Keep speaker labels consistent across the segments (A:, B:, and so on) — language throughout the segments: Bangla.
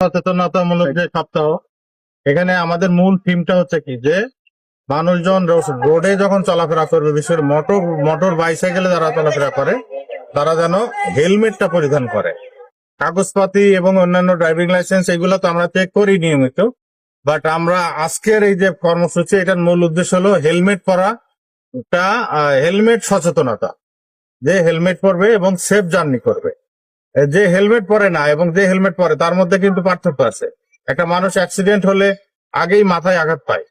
A: সচেতনতামূলক যে সপ্তাহ, এখানে আমাদের মূল থিমটা হচ্ছে কি যে মানুষজন রোডে যখন চলাফেরা করবে, বিশেষ করে মোটর বাইসাইকেলে যারা চলাফেরা করে তারা যেন হেলমেটটা পরিধান করে। কাগজপাতি এবং অন্যান্য ড্রাইভিং লাইসেন্স এগুলো তো আমরা চেক করি নিয়মিত, বাট আমরা আজকের এই যে কর্মসূচি এটার মূল উদ্দেশ্য হলো হেলমেট পরা, হেলমেট সচেতনতা, যে হেলমেট পরবে এবং সেফ জার্নি করবে। যে হেলমেট পরে না এবং যে হেলমেট পরে তার মধ্যে কিন্তু পার্থক্য আছে। একটা মানুষ অ্যাক্সিডেন্ট হলে আগেই মাথায় আঘাত পায়,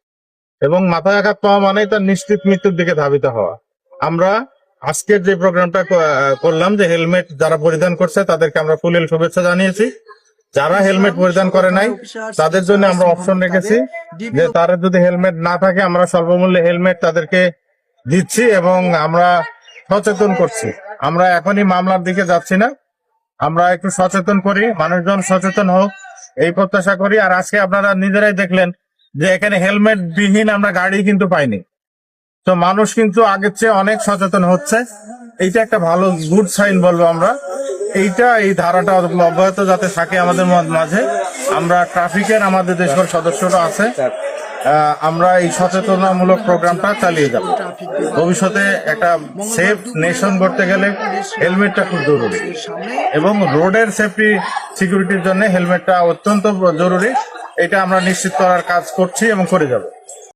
A: এবং মাথায় আঘাত পাওয়া মানে তার নিশ্চিত মৃত্যুর দিকে ধাবিত হওয়া। আমরা আজকের যে প্রোগ্রামটা করলাম, যে হেলমেট যারা পরিধান করছে তাদেরকে আমরা ফুলেল শুভেচ্ছা জানিয়েছি। যারা হেলমেট পরিধান করে নাই তাদের জন্য আমরা অপশন রেখেছি যে তারা যদি হেলমেট না থাকে আমরা স্বল্পমূল্যে হেলমেট তাদেরকে দিচ্ছি এবং আমরা সচেতন করছি। আমরা এখনই মামলার দিকে যাচ্ছি না, আমরা একটু সচেতন করি, মানুষজন সচেতন হোক এই প্রত্যাশা করি। আর আজকে আপনারা নিজেরাই দেখলেন যে এখানে হেলমেট বিহীন আমরা গাড়ি কিন্তু পাইনি। তো মানুষ কিন্তু আগের চেয়ে অনেক সচেতন হচ্ছে, এইটা একটা ভালো গুড সাইন বলবো আমরা। এই ধারাটা অব্যাহত যাতে থাকে আমাদের মাঝে। আমরা ট্রাফিকের আমাদের দেশের সদস্যরা আছে, আমরা এই সচেতনামূলক প্রোগ্রামটা চালিয়ে যাব। ভবিষ্যতে একটা সেফ নেশন করতে গেলে হেলমেটটা খুব জরুরি, এবং রোডের সেফটি সিকিউরিটির জন্য হেলমেটটা অত্যন্ত জরুরি। এটা আমরা নিশ্চিত করার কাজ করছি এবং করে যাব।